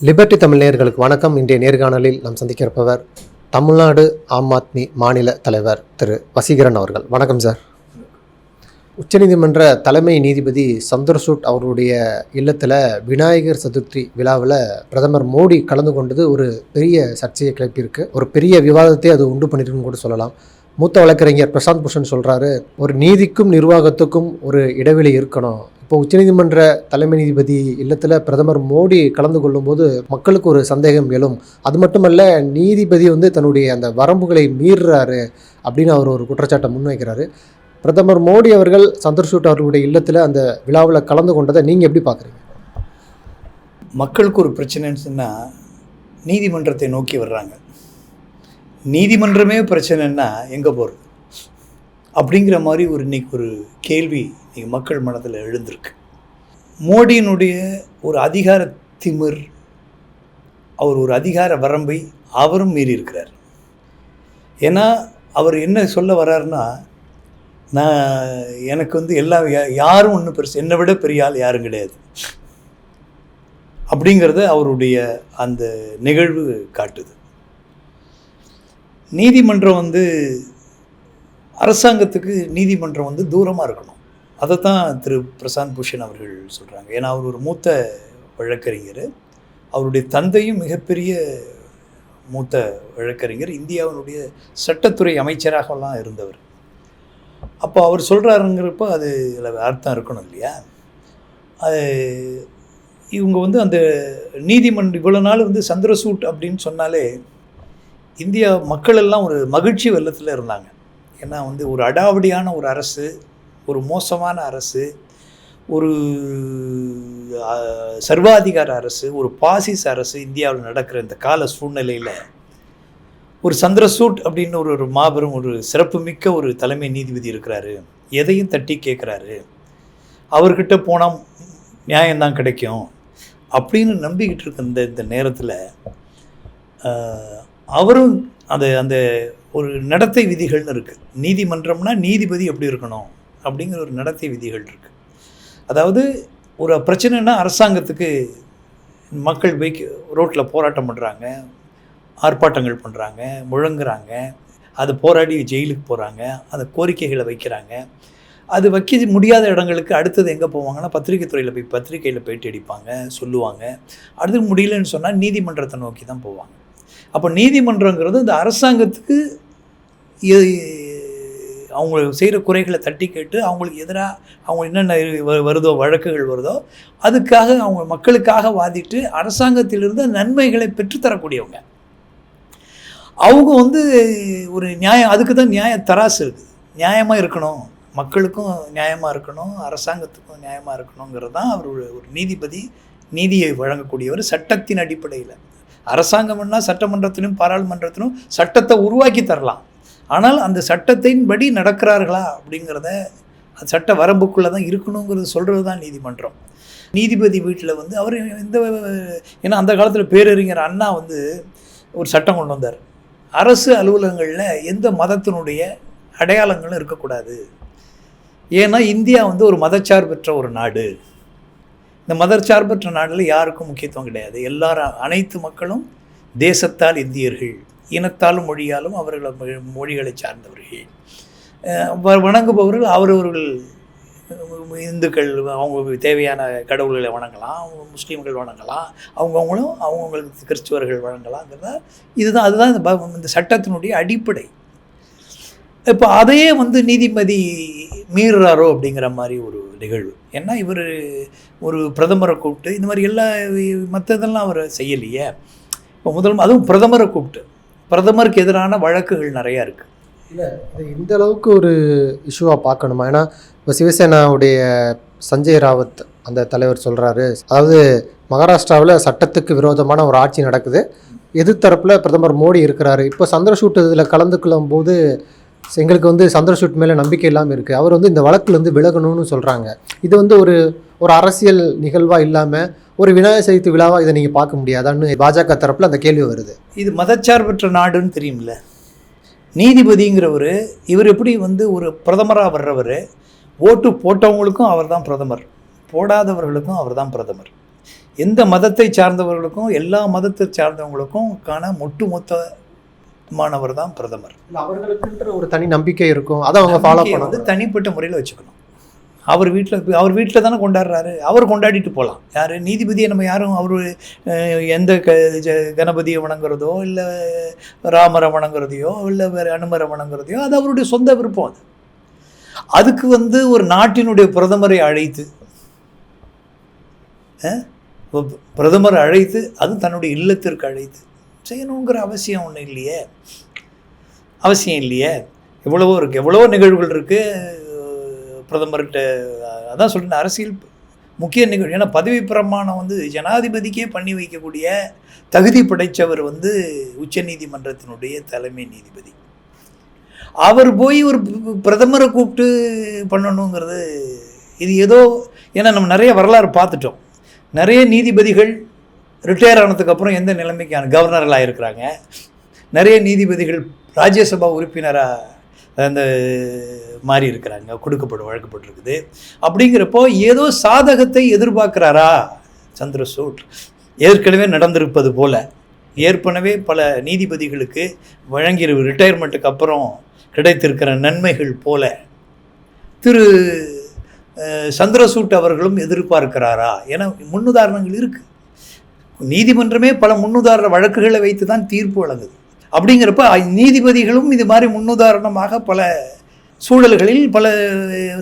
Liberty Tamil நேயர்களுக்கு வணக்கம். இன்றைய நேர்காணலில் நாம் சந்திக்கிறப்பவர் தமிழ்நாடு ஆம் ஆத்மி மாநில தலைவர் திரு வசீகரன் அவர்கள். வணக்கம் சார். உச்சநீதிமன்ற தலைமை நீதிபதி சந்திரசூட் அவருடைய இல்லத்தில் விநாயகர் சதுர்த்தி விழாவில் பிரதமர் மோடி கலந்து கொண்டது ஒரு பெரிய சர்ச்சையை கிளப்பியிருக்கு. ஒரு பெரிய விவாதத்தை அது உண்டு பண்ணியிருக்குன்னு கூட சொல்லலாம். மூத்த வழக்கறிஞர் பிரசாந்த் பூஷன் சொல்கிறாரு, ஒரு நீதிக்கும் நிர்வாகத்துக்கும் ஒரு இடைவெளி இருக்கணும். இப்போ உச்சநீதிமன்ற தலைமை நீதிபதி இல்லத்தில் பிரதமர் மோடி கலந்து கொள்ளும்போது மக்களுக்கு ஒரு சந்தேகம் எழும். அது மட்டுமல்ல, நீதிபதி தன்னுடைய அந்த வரம்புகளை மீறுறாரு அப்படின்னு அவர் ஒரு குற்றச்சாட்டை முன்வைக்கிறாரு. பிரதமர் மோடி அவர்கள் சந்திரசூட் அவர்களுடைய இல்லத்தில் அந்த விழாவில் கலந்து கொண்டதை நீங்கள் எப்படி பார்க்குறீங்க? மக்களுக்கு ஒரு பிரச்சனைன்னு சொன்னால் நீதிமன்றத்தை நோக்கி வர்றாங்க. நீதிமன்றமே பிரச்சனைன்னா எங்கே போகிறது அப்படிங்கிற மாதிரி இன்னைக்கு ஒரு கேள்வி இன்றைக்கி மக்கள் மனதில் எழுந்திருக்கு. மோடியினுடைய ஒரு அதிகார திமிர், அவர் ஒரு அதிகார வரம்பை அவரும் மீறி இருக்கிறார். ஏன்னா அவர் என்ன சொல்ல வர்றாருன்னா, நான் எனக்கு எல்லாம் யாரும் ஒன்றும் பெருசு, என்னை விட பெரிய ஆள் யாரும் கிடையாது அப்படிங்கிறத அவருடைய அந்த நிகழ்வு காட்டுது. நீதிமன்றம் அரசாங்கத்துக்கு நீதிமன்றம் தூரமாக இருக்கணும். அதை தான் திரு பிரசாந்த் பூஷன் அவர்கள் சொல்கிறாங்க. ஏன்னா அவர் ஒரு மூத்த வழக்கறிஞர், அவருடைய தந்தையும் மிகப்பெரிய மூத்த வழக்கறிஞர், இந்தியாவினுடைய சட்டத்துறை அமைச்சராகலாம் இருந்தவர். அப்போ அவர் சொல்கிறாருங்கிறப்ப அது அர்த்தம் இருக்கணும் இல்லையா? அது இவங்க அந்த நீதிமன்றம் இவ்வளோ நாள் சந்திரசூட் அப்படின்னு சொன்னாலே இந்தியா மக்கள் எல்லாம் ஒரு மகிழ்ச்சி வெள்ளத்தில் இருந்தாங்க. ஏன்னா ஒரு அடாவடியான ஒரு அரசு, ஒரு மோசமான அரசு, ஒரு சர்வாதிகார அரசு, ஒரு பாசிச அரசு இந்தியாவில் நடக்கிற இந்த கால சூழ்நிலையில் ஒரு சந்திரசூட் அப்படின்னு ஒரு மாபெரும் ஒரு சிறப்புமிக்க ஒரு தலைமை நீதிபதி இருக்கிறாரு, எதையும் தட்டி கேட்குறாரு, அவர்கிட்ட போனால் நியாயம்தான் கிடைக்கும் அப்படின்னு நம்பிக்கிட்டு இருக்க இந்த நேரத்தில் அவரும் அந்த ஒரு நடத்தை விதிகள்னு இருக்குது. நீதிமன்றம்னா நீதிபதி எப்படி இருக்கணும் அப்படிங்கிற ஒரு நடத்தை விதிகள் இருக்குது. அதாவது ஒரு பிரச்சனைனா அரசாங்கத்துக்கு மக்கள் ரோட்டில் போராட்டம் பண்ணுறாங்க, ஆர்ப்பாட்டங்கள் பண்ணுறாங்க, முழங்குறாங்க, அது போராடி ஜெயிலுக்கு போகிறாங்க, அந்த கோரிக்கைகளை வைக்கிறாங்க. அது வைக்க முடியாத இடங்களுக்கு அடுத்தது எங்கே போவாங்கன்னா பத்திரிகை துறையில் போய் பத்திரிகையில் பேட்டி அடிப்பாங்க, சொல்லுவாங்க. அடுத்து முடியலன்னு சொன்னால் நீதிமன்றத்தை நோக்கி தான் போவாங்க. அப்போ நீதிமன்றங்கிறது இந்த அரசாங்கத்துக்கு அவங்க செய்கிற குறைகளை தட்டி கேட்டு அவங்களுக்கு எதிராக அவங்க என்னென்ன வருதோ வழக்குகள் வருதோ அதுக்காக அவங்க மக்களுக்காக வாதிட்டு அரசாங்கத்திலிருந்து நன்மைகளை பெற்றுத்தரக்கூடியவங்க. அவங்க ஒரு நியாயம், அதுக்கு தான் நியாய தராசு இருக்குது. நியாயமாக இருக்கணும், மக்களுக்கும் நியாயமாக இருக்கணும், அரசாங்கத்துக்கும் நியாயமாக இருக்கணுங்கிறது தான் அவர் ஒரு நீதிபதி, நீதியை வழங்கக்கூடியவர். சட்டத்தின் அடிப்படையில் அரசாங்கம்னா சட்டமன்றத்திலும் பாராளுமன்றத்திலும் சட்டத்தை உருவாக்கி தரலாம். ஆனால் அந்த சட்டத்தின்படி நடக்கிறார்களா அப்படிங்கிறத சட்ட வரம்புக்குள்ளே தான் இருக்கணுங்கிறது சொல்கிறது தான் நீதிமன்றம். நீதிபதி வீட்டில் அவர் ஏன்னா அந்த காலத்தில் பேரறிஞர் அண்ணா ஒரு சட்டம் கொண்டு வந்தார். அரசு அலுவலகங்களில் எந்த மதத்தினுடைய அடையாளங்களும் இருக்கக்கூடாது. ஏன்னா இந்தியா ஒரு மதச்சார்பற்ற ஒரு நாடு. இந்த மதச்சார்பற்ற நாட்டில் யாருக்கும் முக்கியத்துவம் கிடையாது. அனைத்து மக்களும் தேசத்தால் இந்தியர்கள், இனத்தாலும் மொழியாலும் அவர்கள் மொழிகளை சார்ந்தவர்கள், வணங்குபவர்கள் அவரவர்கள். இந்துக்கள் அவங்க தேவையான கடவுள்களை வணங்கலாம், அவங்க முஸ்லீம்கள் வணங்கலாம், அவங்கவுங்களும் அவங்கவுங்களுக்கு கிறிஸ்துவர்கள் வணங்கலாங்கிறத அதுதான் இந்த சட்டத்தினுடைய அடிப்படை. இப்போ அதையே நீதிபதி மீறுறாரோ அப்படிங்கிற மாதிரி ஒரு நிகழ்வு. ஏன்னா இவர் ஒரு பிரதமரை கூப்பிட்டு இந்த மாதிரி எல்லா மற்றதெல்லாம் அவர் செய்யலையே. இப்போ அதுவும் பிரதமரை கூப்பிட்டு பிரதமருக்கு எதிரான வழக்குகள் நிறையா இருக்குது. இல்லை, இந்த அளவுக்கு ஒரு இஷ்யூவாக பார்க்கணுமா? ஏன்னா இப்போ சிவசேனாவுடைய சஞ்சய் ராவத் அந்த தலைவர் சொல்கிறாரு, அதாவது மகாராஷ்டிராவில் சட்டத்துக்கு விரோதமான ஒரு ஆட்சி நடக்குது, எதிர்த்தரப்பில் பிரதமர் மோடி இருக்கிறாரு. இப்போ சந்திரசூட் இதில் கலந்துக்கொள்ளும் போது எங்களுக்கு சந்திரசூட் மேலே நம்பிக்கை இல்லாமல் இருக்குது, அவர் இந்த வழக்குலேருந்து விலகணும்னு சொல்கிறாங்க. இது ஒரு அரசியல் நிகழ்வாக இல்லாமல் ஒரு விநாயகர் சதுர்த்தி விழாவாக இதை நீங்கள் பார்க்க முடியாதான்னு பாஜக தரப்பில் அந்த கேள்வி வருது. இது மதச்சார்பற்ற நாடுன்னு தெரியுமில்ல. நீதிபதிங்கிறவர் இவர் எப்படி ஒரு பிரதமராக வர்றவர், ஓட்டு போட்டவங்களுக்கும் அவர் தான் பிரதமர், போடாதவர்களுக்கும் அவர் தான் பிரதமர். எந்த மதத்தை சார்ந்தவர்களுக்கும் எல்லா மதத்தை சார்ந்தவங்களுக்கும் ஒட்டுமொத்தமானவர் தான் பிரதமர். அவர்களுக்குன்ற ஒரு தனி நம்பிக்கை இருக்கும், அதை அவங்க ஃபாலோ பண்ண தனிப்பட்ட முறையில் வச்சுக்கணும். அவர் வீட்டில் தானே கொண்டாடுறாரு, அவர் கொண்டாடிட்டு போகலாம். யார் நீதிபதியை நம்ம யாரும் அவர் எந்த கணபதியை வணங்குறதோ இல்லை ராமரை வணங்குறதையோ இல்லை வேறு அனுமரை வணங்குறதையோ அது அவருடைய சொந்த விருப்பம். அதுக்கு ஒரு நாட்டினுடைய பிரதமரை அழைத்து அது தன்னுடைய இல்லத்திற்கு அழைத்து செய்யணுங்கிற அவசியம் ஒன்றும் இல்லையே. எவ்வளவோ இருக்குது, எவ்வளவோ நிகழ்வுகள் இருக்குது பிரதமர்கிட்ட. அதான் சொல்கிறேன், அரசியல் முக்கிய நிகழ்வு. ஏன்னா பதவி பிரமாணம் ஜனாதிபதிக்கே பண்ணி வைக்கக்கூடிய தகுதி படைத்தவர் உச்சநீதிமன்றத்தினுடைய தலைமை நீதிபதி. அவர் போய் ஒரு பிரதமரை கூப்பிட்டு பண்ணணுங்கிறது இது ஏதோ, ஏன்னா நம்ம நிறைய வரலாறு பார்த்துட்டோம். நிறைய நீதிபதிகள் ரிட்டையர் ஆனதுக்கப்புறம் எந்த நிலைமைக்கான கவர்னர்களாக இருக்கிறாங்க. நிறைய நீதிபதிகள் ராஜ்யசபா உறுப்பினராக அந்த மாறி இருக்கிறாங்க, வழங்கப்பட்டிருக்குது. அப்படிங்கிறப்போ ஏதோ சாதகத்தை எதிர்பார்க்குறாரா சந்திரசூட்? ஏற்கனவே நடந்திருப்பது போல ஏற்கனவே பல நீதிபதிகளுக்கு வழங்கிய ரிட்டையர்மெண்ட்டுக்கு அப்புறம் கிடைத்திருக்கிற நன்மைகள் போல திரு சந்திரசூட் அவர்களும் எதிர்பார்க்கிறாரா என முன்னுதாரணங்கள் இருக்குது. நீதிமன்றமே பல முன்னுதாரண வழக்குகளை வைத்து தான் தீர்ப்பு வழங்குது. அப்படிங்கிறப்ப நீதிபதிகளும் இது மாதிரி முன்னுதாரணமாக பல சூழல்களில்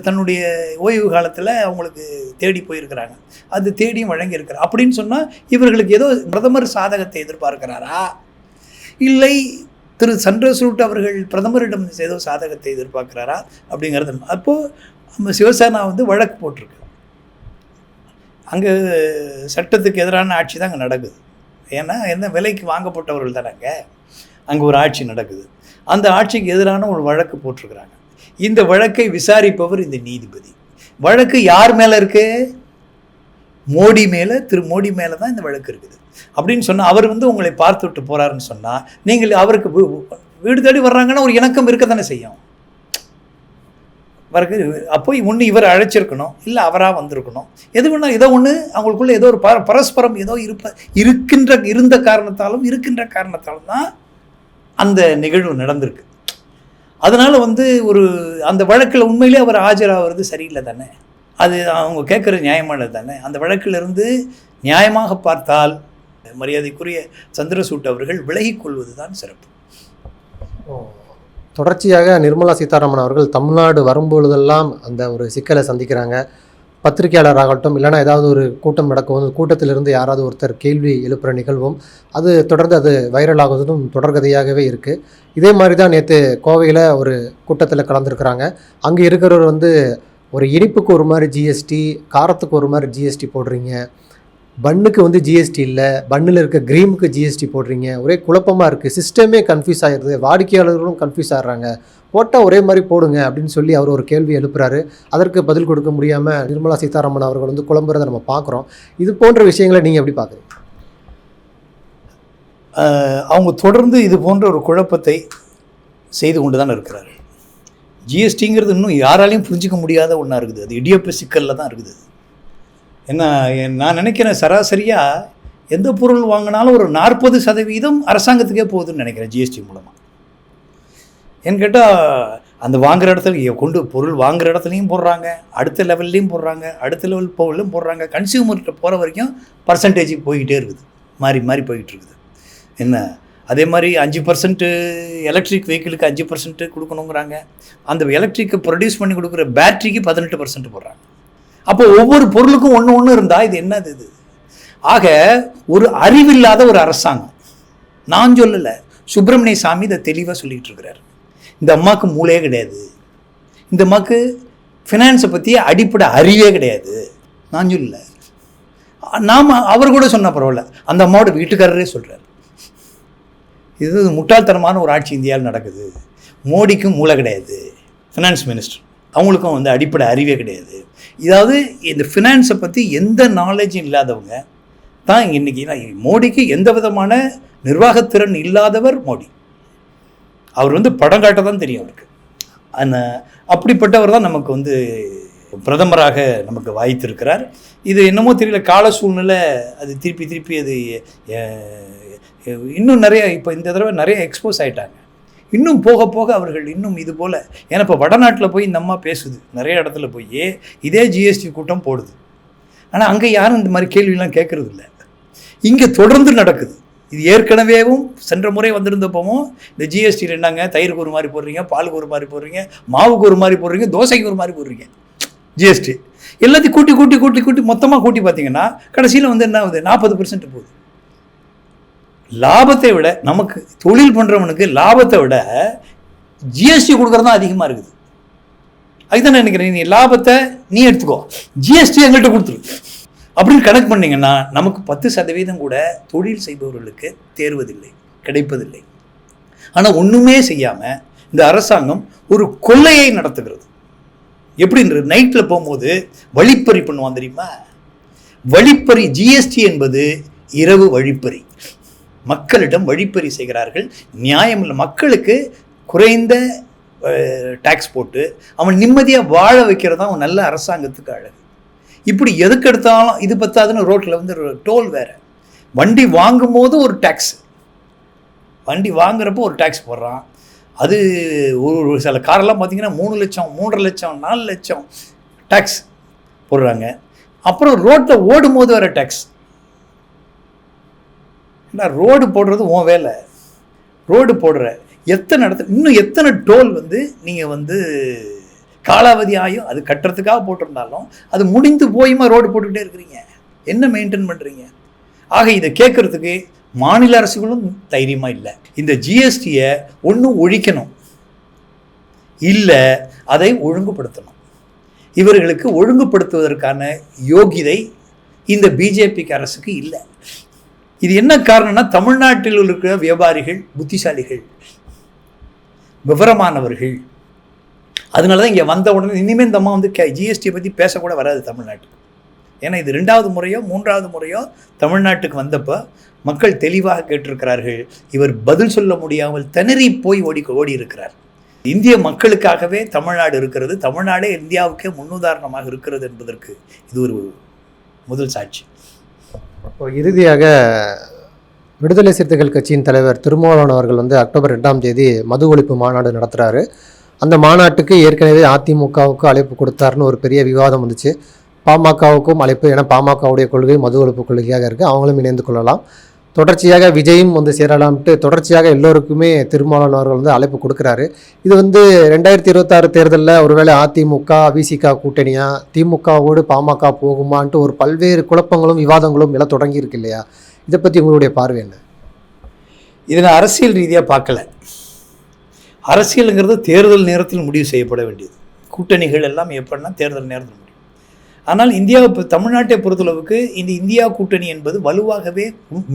தன்னுடைய ஓய்வு காலத்தில் அவங்களுக்கு தேடி போயிருக்கிறாங்க, அது தேடியும் வழங்கியிருக்கிறார். அப்படின்னு சொன்னால் இவர்களுக்கு ஏதோ பிரதமர் சாதகத்தை எதிர்பார்க்கிறாரா, இல்லை திரு சந்திரசூட் அவர்கள் பிரதமரிடம் ஏதோ சாதகத்தை எதிர்பார்க்கிறாரா அப்படிங்கிறது. அப்போது நம்ம சிவசேனா வழக்கு போட்டிருக்கு. அங்கே சட்டத்துக்கு எதிரான ஆட்சி தான் அங்கே நடக்குது. ஏன்னா என்ன விலைக்கு வாங்கப்பட்டவர்கள் தானே அங்கே ஒரு ஆட்சி நடக்குது. அந்த ஆட்சிக்கு எதிரான ஒரு வழக்கு போட்டிருக்கிறாங்க. இந்த வழக்கை விசாரிப்பவர் இந்த நீதிபதி. வழக்கு யார் மேலே இருக்கு? மோடி மேலே, திரு மோடி மேலே தான் இந்த வழக்கு இருக்குது. அப்படின்னு சொன்னால் அவர் உங்களை பார்த்து விட்டு போகிறாருன்னு சொன்னால் நீங்கள் அவருக்கு வீடு தேடி வர்றாங்கன்னா ஒரு இணக்கம் இருக்க தானே செய்யும். அப்போ ஒன்று இவர் அழைச்சிருக்கணும், இல்லை அவராக வந்திருக்கணும். எது ஒன்று ஏதோ ஒன்று அவங்களுக்குள்ள ஏதோ ஒரு பரஸ்பரம் ஏதோ இருந்த காரணத்தாலும் தான் அந்த நிகழ்வு நடந்திருக்கு. அதனால் ஒரு அந்த வழக்கில் உண்மையிலே அவர் ஆஜராகிறது சரியில்லை தானே, அது அவங்க கேட்குற நியாயமானது தானே. அந்த வழக்கிலிருந்து நியாயமாக பார்த்தால் மரியாதைக்குரிய சந்திரசூட் அவர்கள் விலகிக் கொள்வது தான் சிறப்பு. தொடர்ச்சியாக நிர்மலா சீதாராமன் அவர்கள் தமிழ்நாடு வரும்பொழுதெல்லாம் அந்த ஒரு சிக்கலை சந்திக்கிறாங்க. பத்திரிகையாளராகட்டும், இல்லைனா ஏதாவது ஒரு கூட்டம் நடக்கும், கூட்டத்திலிருந்து யாராவது ஒருத்தர் கேள்வி எழுப்புகிற நிகழ்வும் அது தொடர்ந்து அது வைரலாகுவதும் தொடர்கதையாகவே இருக்குது. இதே மாதிரி தான் நேற்று கோவையில் ஒரு கூட்டத்தில் கலந்துருக்கிறாங்க. அங்கே இருக்கிறவர் ஒரு இனிப்புக்கு ஒரு மாதிரி ஜிஎஸ்டி, காரத்துக்கு ஒரு மாதிரி ஜிஎஸ்டி போடுறீங்க, பன்னுக்கு ஜிஎஸ்டி இல்லை, பன்னில் இருக்க க்ரீமுக்கு ஜிஎஸ்டி போடுறீங்க, ஒரே குழப்பமாக இருக்குது, சிஸ்டமே கன்ஃபியூஸ் ஆகிடுது, வாடிக்கையாளர்களும் கன்ஃபியூஸ் ஆகிறாங்க, போட்டால் ஒரே மாதிரி போடுங்க அப்படின்னு சொல்லி அவர் ஒரு கேள்வி எழுப்புறாரு. அதற்கு பதில் கொடுக்க முடியாமல் நிர்மலா சீதாராமன் அவர்கள் குழம்புறதை நம்ம பார்க்குறோம். இது போன்ற விஷயங்களை நீங்கள் எப்படி பார்க்குறீங்க? அவங்க தொடர்ந்து இது போன்ற ஒரு குழப்பத்தை செய்து கொண்டு தான் இருக்கிறாரு. ஜிஎஸ்டிங்கிறது இன்னும் யாராலையும் புரிஞ்சிக்க முடியாத ஒன்றா இருக்குது. அது இடியப்ப சிக்கலில் தான் இருக்குது. என்ன நான் நினைக்கிறேன், சராசரியாக எந்த பொருள் வாங்கினாலும் ஒரு 40% அரசாங்கத்துக்கே போகுதுன்னு நினைக்கிறேன் ஜிஎஸ்டி மூலமாக. ஏன்னு கேட்டால் அந்த வாங்குகிற இடத்துல பொருள் வாங்குகிற இடத்துலையும் போடுறாங்க, அடுத்த லெவல்லையும் போடுறாங்க, அடுத்த லெவல் போகலும் போடுறாங்க. கன்சியூமர்கிட்ட போகிற வரைக்கும் பர்சன்டேஜ் போய்கிட்டே இருக்குது, மாறி மாறி போய்கிட்டு இருக்குது. என்ன அதே மாதிரி 5% எலக்ட்ரிக் வெஹிக்கிளுக்கு 5% கொடுக்கணுங்கிறாங்க. அந்த எலக்ட்ரிக்கை ப்ரொடியூஸ் பண்ணி கொடுக்குற பேட்டரிக்கு 18% போடுறாங்க. அப்போ ஒவ்வொரு பொருளுக்கும் ஒன்று இருந்தால் இது என்னது இது? ஆக ஒரு அறிவில்லாத ஒரு அரசாங்கம். நான் சொல்லலை, சுப்பிரமணிய சாமி இதை தெளிவாக சொல்லிகிட்டு இருக்கிறார். இந்த அம்மாவுக்கு மூளையே கிடையாது, இந்த அம்மாவுக்கு ஃபினான்ஸை பற்றி அடிப்படை அறிவே கிடையாது. நான் சொல்லலை, அவர் கூட சொன்ன பரவாயில்ல, அந்த அம்மாவோட வீட்டுக்காரரே சொல்கிறார். இது முட்டாள்தனமான ஒரு ஆட்சி இந்தியாவில் நடக்குது. மோடிக்கும் மூளை கிடையாது, ஃபினான்ஸ் மினிஸ்டர் அவங்களுக்கும் அடிப்படை அறிவே கிடையாது. இதாவது இந்த ஃபினான்ஸை பற்றி எந்த நாலேஜும் இல்லாதவங்க தான் இன்றைக்கி. மோடிக்கு எந்த விதமான நிர்வாகத்திறன் இல்லாதவர் மோடி. அவர் படம் காட்ட தான் தெரியும் அவருக்கு. அப்படிப்பட்டவர் தான் நமக்கு பிரதமராக நமக்கு வாய்த்திருக்கிறார். இது என்னமோ தெரியல, கால சூழ்நிலை அது திருப்பி அது இன்னும் நிறைய இப்போ இந்த தடவை நிறைய எக்ஸ்போஸ் ஆகிட்டாங்க. இன்னும் போக போக அவர்கள் இன்னும் இது போல், ஏன்னா இப்போ வடநாட்டில் போய் இந்த அம்மா பேசுது, நிறைய இடத்துல போய் இதே ஜிஎஸ்டி கூட்டம் போடுது. ஆனால் அங்கே யாரும் இந்த மாதிரி கேள்வியெல்லாம் கேட்குறது இல்லை. இங்கே தொடர்ந்து நடக்குது. இது ஏற்கனவேவும் சென்ற முறை வந்திருந்தப்பவும் இந்த ஜிஎஸ்டியில் என்னங்க, தயிருக்கு ஒரு மாதிரி போடுறீங்க, பாலுக்கு ஒரு மாதிரி போடுறீங்க, மாவுக்கு ஒரு மாதிரி போடுறீங்க, தோசைக்கு ஒரு மாதிரி போடுறீங்க. ஜிஎஸ்டி எல்லாத்தையும் கூட்டி மொத்தமாக கூட்டி பார்த்தீங்கன்னா கடைசியில் வந்து என்ன ஆகுது, 40% போகுது. லாபத்தை விட, நமக்கு தொழில் பண்ணுறவனுக்கு லாபத்தை விட ஜிஎஸ்டி கொடுக்குறது தான் அதிகமாக இருக்குது. அதுதான் நினைக்கிறேன், நீ லாபத்தை நீ எடுத்துக்கோ, ஜிஎஸ்டி எங்கள்கிட்ட கொடுத்துரு அப்படின்னு கணக்கு பண்ணிங்கன்னா நமக்கு 10% கூட தொழில் செய்பவர்களுக்கு தேர்வதில்லை, கிடைப்பதில்லை. ஆனால் ஒன்றுமே செய்யாமல் இந்த அரசாங்கம் ஒரு கொள்ளையை நடத்துகிறது. எப்படின்றது, நைட்டில் போகும்போது வழிப்பறி பண்ணுவான் தெரியுமா? வழிப்பறி. ஜிஎஸ்டி என்பது இரவு வழிப்பறி. மக்களிடம் வழிப்பறி செய்கிறார்கள். நியாயம் இல்லை. மக்களுக்கு குறைந்த டேக்ஸ் போட்டு அவன் நிம்மதியாக வாழ வைக்கிறது தான் அவன் நல்ல அரசாங்கத்துக்கு அழகு. இப்படி எதுக்கு எடுத்தாலும் இது பத்தாதுன்னு ரோட்டில் வந்து டோல் வேறு. வண்டி வாங்கும் போது ஒரு டேக்ஸ், வண்டி வாங்குறப்போ ஒரு டேக்ஸ் போடுறான். அது ஒரு சில காரெல்லாம் பார்த்தீங்கன்னா 3 லட்சம் 3.5 லட்சம் 4 லட்சம் டேக்ஸ் போடுறாங்க. அப்புறம் ரோட்டில் ஓடும் போது வர டேக்ஸ். ஏன்னா ரோடு போடுறது உன் வேலை, ரோடு போடுற எத்தனை இடத்துல இன்னும் எத்தனை டோல் வந்து நீங்கள் வந்து காலாவதி ஆயும் அது கட்டுறதுக்காக போட்டிருந்தாலும் அது முடிந்து போயுமா ரோடு போட்டுக்கிட்டே இருக்கிறீங்க. என்ன மெயின்டைன் பண்ணுறீங்க? ஆக இதை கேட்குறதுக்கு மாநில அரசுகளும் தைரியமாக இல்லை. இந்த ஜிஎஸ்டியை ஒன்றும் ஒழிக்கணும், இல்லை அதை ஒழுங்குபடுத்தணும். இவர்களுக்கு ஒழுங்குபடுத்துவதற்கான யோகிதை இந்த பிஜேபிக்கு அரசுக்கு இல்லை. இது என்ன காரணம்னா, தமிழ்நாட்டில் இருக்கிற வியாபாரிகள் புத்திசாலிகள், விவரமானவர்கள். அதனால தான் இங்கே வந்த உடனே இனிமேல் இந்த அம்மா வந்து ஜிஎஸ்டியை பற்றி பேசக்கூட வராது தமிழ்நாட்டுக்கு. ஏன்னா இது 2வது முறையோ 3வது முறையோ தமிழ்நாட்டுக்கு வந்தப்போ மக்கள் தெளிவாக கேட்டிருக்கிறார்கள். இவர் பதில் சொல்ல முடியாமல் திணறி போய் ஓடி இருக்கிறார். இந்திய மக்களுக்காகவே தமிழ்நாடு இருக்கிறது, தமிழ்நாடே இந்தியாவுக்கே முன்னுதாரணமாக இருக்கிறது என்பதற்கு இது ஒரு முதல் சாட்சி. இப்போ இறுதியாக விடுதலை சிறுத்தைகள் கட்சியின் தலைவர் திருமாவளவன் அவர்கள் வந்து அக்டோபர் 2ஆம் தேதி மது ஒழிப்பு மாநாடு நடத்துகிறாரு. அந்த மாநாட்டுக்கு ஏற்கனவே அதிமுகவுக்கு அழைப்பு கொடுத்தாருன்னு ஒரு பெரிய விவாதம் வந்துச்சு. பாமகவுக்கும் அழைப்பு, ஏன்னா பாமகவுடைய கொள்கை மது ஒழிப்பு கொள்கையாக இருக்குது, அவங்களும் இணைந்து கொள்ளலாம். தொடர்ச்சியாக விஜயும் வந்து சேரலாம்ட்டு தொடர்ச்சியாக எல்லோருக்குமே திருமாவளவன் அவர்கள் வந்து அழைப்பு கொடுக்குறாரு. இது வந்து 2026 தேர்தலில் ஒருவேளை அதிமுக விசிக கூட்டணியா, திமுகவோடு பாமக போகுமான்ட்டு ஒரு பல்வேறு குழப்பங்களும் விவாதங்களும் எல்லாம் தொடங்கி இருக்கு இல்லையா? இதை பற்றி உங்களுடைய பார்வை என்ன? இதை நான் அரசியல் ரீதியாக பார்க்கல. அரசியலுங்கிறது தேர்தல் நேரத்தில் முடிவு செய்யப்பட வேண்டியது. கூட்டணிகள் எல்லாம் எப்படின்னா தேர்தல் நேரத்தில் முடியும். ஆனால் இந்தியாவை இப்போ தமிழ்நாட்டை பொறுத்தளவுக்கு இந்த இந்தியா கூட்டணி என்பது வலுவாகவே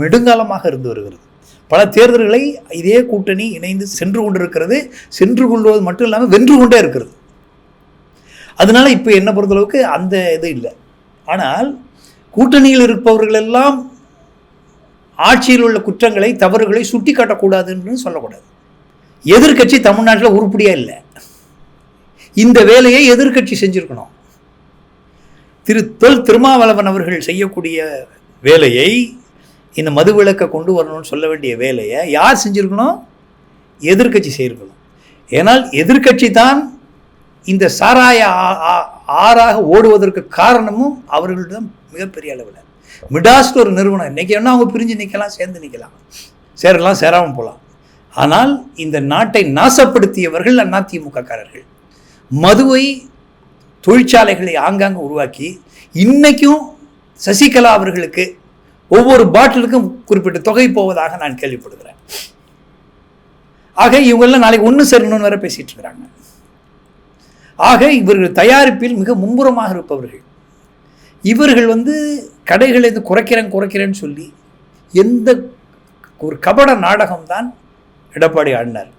நெடுங்காலமாக இருந்து வருகிறது. பல தேர்தல்களை இதே கூட்டணி இணைந்து சென்று கொண்டிருக்கிறது. சென்று கொள்வது மட்டும் இல்லாமல் வென்று கொண்டே இருக்கிறது. அதனால இப்போ என்ன பொறுத்தளவுக்கு அந்த இது இல்லை. ஆனால் கூட்டணியில் இருப்பவர்கள் எல்லாம் ஆட்சியில் உள்ள குற்றங்களை தவறுகளை சுட்டி காட்டக்கூடாதுன்னு சொல்லக்கூடாது. எதிர்கட்சி தமிழ்நாட்டில் உருப்படியாக இல்லை. இந்த வேலையை எதிர்கட்சி செஞ்சுருக்கணும். திருமாவளவன் அவர்கள் செய்யக்கூடிய வேலையை, இந்த மதுவிலக்கை கொண்டு வரணும்னு சொல்ல வேண்டிய வேலையை யார் செஞ்சுருக்கணும்? எதிர்கட்சி செய்திருக்கணும். ஏன்னால் எதிர்கட்சி தான் இந்த சாராய ஆறாக ஓடுவதற்கு காரணமும் அவர்கள்ட்ட தான் மிகப்பெரிய அளவில். மிடாஸ்ட் ஒரு நிறுவனம், இன்றைக்கி என்ன அவங்க பிரிஞ்சு நிற்கலாம், சேர்ந்து நிற்கலாம், சேரலாம், சேராமல் போகலாம். ஆனால் இந்த நாட்டை நாசப்படுத்தியவர்கள் அதிமுககாரர்கள். மதுவை தொழிற்சாலைகளை ஆங்காங்க உருவாக்கி இன்னைக்கும் சசிகலா அவர்களுக்கு ஒவ்வொரு பாட்டிலுக்கும் குறிப்பிட்ட தொகை போவதாக நான் கேள்விப்படுகிறேன். ஆக இவங்கெல்லாம் நாளைக்கு ஒன்று சேரணும்னு வேற பேசிட்டு இருக்கிறாங்க. ஆக இவர்கள் தயாரிப்பில் மிக மும்முரமாக இருப்பவர்கள். இவர்கள் வந்து கடைகளை இது குறைக்கிறேன்னு சொல்லி எந்த ஒரு கபட நாடகம்தான் எடப்பாடி ஆடினார்.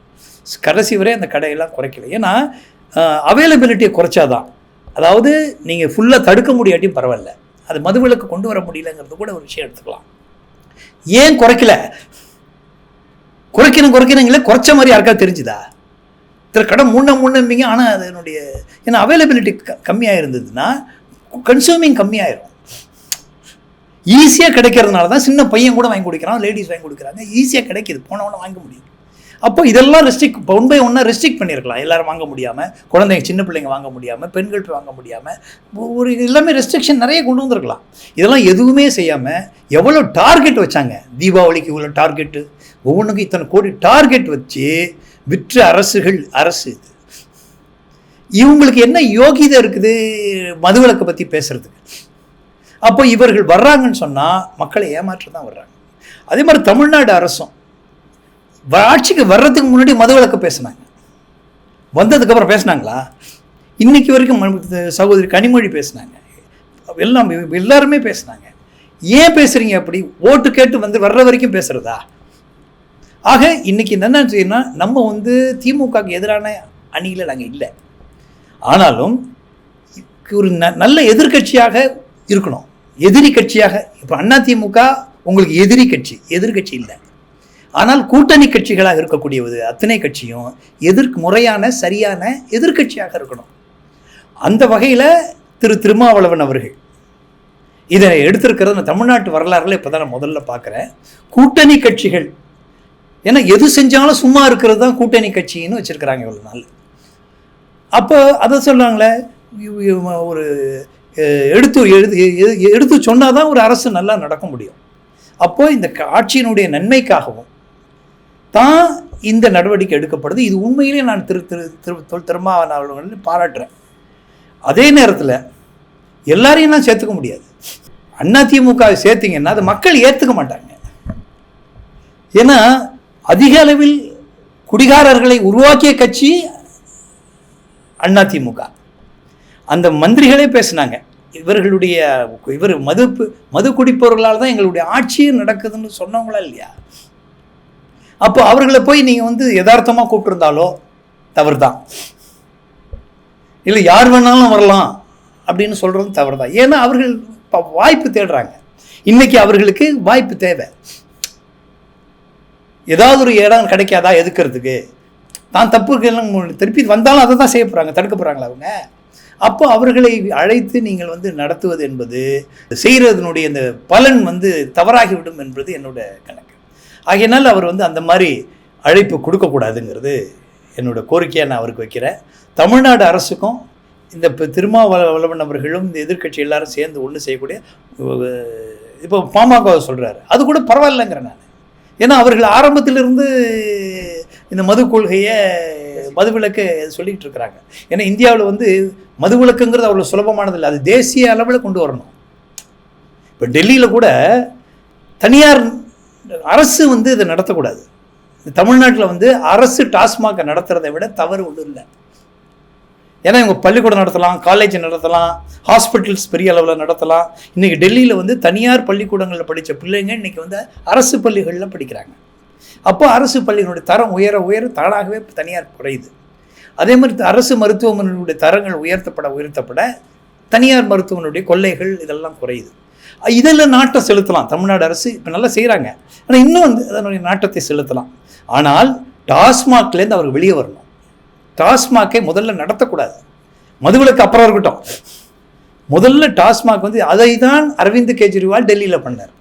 கடைசி வரை அந்த கடையெல்லாம் குறைக்கல. ஏன்னா அவைலபிலிட்டியை குறைச்சாதான், அதாவது நீங்கள் ஃபுல்லாக தடுக்க முடியாட்டியும் பரவாயில்ல, அது மதுவிலக்கு கொண்டு வர முடியலங்கிறது கூட ஒரு விஷயம் எடுத்துக்கலாம். ஏன் குறைக்கல? குறைக்கிறீங்களே, குறைச்ச மாதிரி யாருக்கா தெரிஞ்சுதா? கடை முன்னம்பிங்க. ஆனால் அதனுடைய ஏன்னா அவைலபிலிட்டி கம்மியாக இருந்ததுன்னா கன்சூமிங் கம்மியாயிரும். ஈஸியாக கிடைக்கிறதுனால தான் சின்ன பையன் கூட வாங்கி கொடுக்குறான், லேடிஸ் வாங்கி கொடுக்குறாங்க. ஈஸியாக கிடைக்கிது, போனவொன்னே வாங்க முடியும். அப்போ இதெல்லாம் ஒன் பை ஒன்னாக ரெஸ்ட்ரிக்ட் பண்ணியிருக்கலாம். எல்லோரும் வாங்க முடியாமல், குழந்தைங்க சின்ன பிள்ளைங்க வாங்க முடியாமல், பெண்கள் வாங்க முடியாமல், ஒரு எல்லாமே ரெஸ்ட்ரிக்ஷன் நிறைய கொண்டு வந்திருக்கலாம். இதெல்லாம் எதுவுமே செய்யாமல் எவ்வளோ டார்கெட் வச்சாங்க. தீபாவளிக்கு இவ்வளோ டார்கெட்டு, ஒவ்வொன்றுக்கும் இத்தனை கோடி டார்கெட் வச்சு விற்ற அரசு இது. இவங்களுக்கு என்ன யோகிதை இருக்குது மதுவிலக்கை பற்றி பேசுறதுக்கு? அப்போ இவர்கள் வர்றாங்கன்னு சொன்னால் மக்களை ஏமாற்ற தான் வர்றாங்க. அதே மாதிரி தமிழ்நாடு அரசும் ஆட்சிக்கு வர்றதுக்கு முன்னாடி மதுவிலக்கு பேசினாங்க. வந்ததுக்கப்புறம் பேசினாங்களா? இன்னைக்கு வரைக்கும் சகோதரி கனிமொழி பேசினாங்க, எல்லாருமே பேசினாங்க. ஏன் பேசுறீங்க அப்படி? ஓட்டு கேட்டு வந்து வர்ற வரைக்கும் பேசுறதா? ஆக இன்னைக்கு என்ன செய்யணும்னா, நம்ம திமுகவுக்கு எதிரான அணியில் நாங்கள் இல்லை, ஆனாலும் ஒரு நல்ல எதிர்கட்சியாக இருக்கணும். எதிரி கட்சியாக இப்போ அதிமுக உங்களுக்கு எதிர்கட்சி இல்லை, ஆனால் கூட்டணி கட்சிகளாக இருக்கக்கூடியது அத்தனை கட்சியும் முறையான சரியான எதிர்கட்சியாக இருக்கணும். அந்த வகையில் திருமாவளவன் அவர்கள் இதை எடுத்திருக்கிறது நான் தமிழ்நாட்டு வரலாறுல இப்போ தான் நான் முதல்ல பார்க்குறேன். கூட்டணி கட்சிகள், ஏன்னா எது செஞ்சாலும் சும்மா இருக்கிறது தான் கூட்டணி கட்சின்னு வச்சுருக்கிறாங்க இவ்வளோ நாள். அப்போ அதை சொல்கிறாங்களே, ஒரு எடுத்து சொன்னால் தான் ஒரு அரசு நல்லா நடக்க முடியும். அப்போ இந்த ஆட்சியினுடைய நன்மைக்காகவும் தான் இந்த நடவடிக்கை எடுக்கப்படுது. இது உண்மையிலே நான் திருமாவளவன் பாராட்டுறேன். அதே நேரத்தில் எல்லாரையும் நான் சேர்த்துக்க முடியாது. அதிமுக சேர்த்திங்கன்னா அது மக்கள் ஏற்றுக்க மாட்டாங்க. ஏன்னா அதிக அளவில் குடிகாரர்களை உருவாக்கிய கட்சி அதிமுக. அந்த மந்திரிகளே பேசினாங்க, இவர் மது குடிப்பவர்களால் தான் எங்களுடைய ஆட்சியும் நடக்குதுன்னு சொன்னவங்களா இல்லையா? அப்போ அவர்களை போய் நீங்கள் யதார்த்தமாக கூப்பிட்டுருந்தாலோ தவறு தான், இல்லை யார் வேணாலும் வரலாம் அப்படின்னு சொல்கிறது தவறு தான். ஏன்னா அவர்கள் வாய்ப்பு தேடுறாங்க. இன்னைக்கு அவர்களுக்கு வாய்ப்பு தேவை. ஏதாவது ஒரு இடம் கிடைக்காதா எதுக்கிறதுக்கு? தான் தப்புக்கு எல்லாம் திருப்பி வந்தாலும் அதை தான் செய்ய போகிறாங்க, தடுக்க போகிறாங்களா அவங்க? அப்போ அவர்களை அழைத்து நீங்கள் நடத்துவது என்பது செய்கிறதுனுடைய இந்த பலன் தவறாகிவிடும் என்பது என்னோட கணக்கு. ஆகையினால் அவர் அந்த மாதிரி அழைப்பு கொடுக்கக்கூடாதுங்கிறது என்னோட கோரிக்கையாக நான் அவருக்கு வைக்கிறேன். தமிழ்நாடு அரசுக்கும் இந்த திருமாவளவன் அவர்களும் இந்த எதிர்க்கட்சி எல்லாரும் சேர்ந்து ஒன்று செய்யக்கூடிய, இப்போ பாமக சொல்கிறாரு, அது கூட பரவாயில்லைங்கிறேன் நான். ஏன்னா அவர்கள் ஆரம்பத்திலிருந்து இந்த மது கொள்கையை மதுவிலக்கு சொல்லிகிட்டு இருக்கிறாங்க. ஏன்னா இந்தியாவில் மதுவிலக்குங்கிறது அவ்வளோ சுலபமானது இல்லை, அது தேசிய அளவில் கொண்டு வரணும். இப்போ டெல்லியில் கூட தனியார் அரசு இதை நடத்தக்கூடாது. தமிழ்நாட்டில் அரசு டாஸ்மாகை நடத்துறதை விட தவறு ஒன்றும் இல்லை. ஏன்னா இவங்க பள்ளிக்கூடம் நடத்தலாம், காலேஜ் நடத்தலாம், ஹாஸ்பிட்டல்ஸ் பெரிய அளவில் நடத்தலாம். இன்றைக்கி டெல்லியில் தனியார் பள்ளிக்கூடங்களில் படித்த பிள்ளைங்க இன்றைக்கி அரசு பள்ளிகளில் படிக்கிறாங்க. அப்போ அரசு பள்ளிகளுடைய தரம் உயர தானாகவே தனியார் குறையுது. அதே மாதிரி அரசு மருத்துவமனைகளுடைய தரங்கள் உயர்த்தப்பட தனியார் மருத்துவமனையுடைய கொள்ளைகள் இதெல்லாம் குறையுது. இதெல்லாம் நாட்டம் செலுத்தலாம். தமிழ்நாடு அரசு இப்போ நல்லா செய்கிறாங்க, ஆனால் இன்னும் அதனுடைய நாட்டத்தை செலுத்தலாம். ஆனால் டாஸ்மாக்லேருந்து அவர் வெளியே வரணும். டாஸ்மாகை முதல்ல நடத்தக்கூடாது. மதுவிலக்கு அப்புறம் இருக்கட்டும், முதல்ல டாஸ்மாக் அதை தான் அரவிந்த் கெஜ்ரிவால் டெல்லியில் பண்ணார்.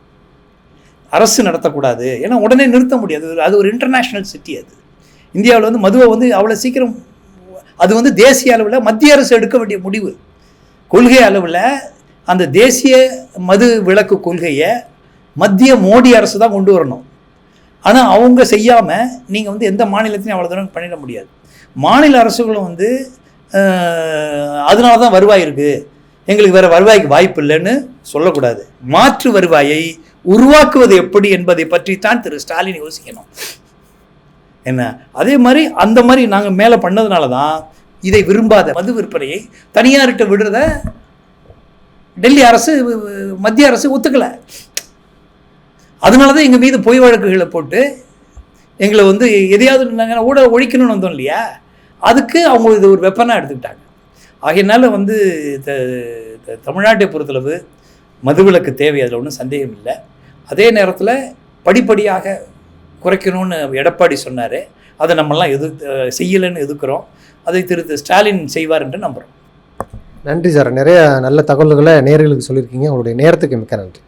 அரசு நடத்தக்கூடாது, ஏன்னா உடனே நிறுத்த முடியாது. அது ஒரு இன்டர்நேஷ்னல் சிட்டி. அது இந்தியாவில் மதுவை அவ்வளோ சீக்கிரம் அது தேசிய அளவில் மத்திய அரசு எடுக்க வேண்டிய முடிவு. கொள்கை அளவில் அந்த தேசிய மது விலக்கு கொள்கையை மத்திய மோடி அரசு தான் கொண்டு வரணும். ஆனால் அவங்க செய்யாமல் நீங்கள் எந்த மாநிலத்தையும் அவ்வளோ தூரம் பண்ணிட முடியாது. மாநில அரசுகளும் அதனால தான் வருவாய் இருக்குது, எங்களுக்கு வேறு வருவாய்க்கு வாய்ப்பு இல்லைன்னு சொல்லக்கூடாது. மாற்று வருவாயை உருவாக்குவது எப்படி என்பதை பற்றித்தான் திரு ஸ்டாலின் யோசிக்கணும். என்ன அதே மாதிரி அந்த மாதிரி நாங்கள் மேலே பண்ணதுனால தான் இதை விரும்பாத மது விற்பனையை தனியார்கிட்ட விடுறத டெல்லி அரசு மத்திய அரசு ஒத்துக்கலை. அதனால தான் எங்கள் மீது பொய் வழக்குகளை போட்டு எங்களை எதையாவது நாங்கள் ஊட ஒழிக்கணும்னு வந்தோம் இல்லையா, அதுக்கு அவங்க இது ஒரு வெப்பனாக எடுத்துக்கிட்டாங்க. ஆகையினால தமிழ்நாட்டை பொறுத்தளவு மதுவிலக்கு தேவை, அதில் ஒன்றும் சந்தேகம் இல்லை. அதே நேரத்தில் படிப்படியாக குறைக்கணும்னு எடப்பாடி சொன்னார். அதை நம்மெல்லாம் செய்யலைன்னு எதுக்குறோம். அதை ஸ்டாலின் செய்வார் என்று நம்புகிறோம். நன்றி சார். நிறைய நல்ல தகவல்களை நேயர்களுக்கு சொல்லியிருக்கீங்க. உங்களுடைய நேரத்துக்கு மிக்க நன்றி.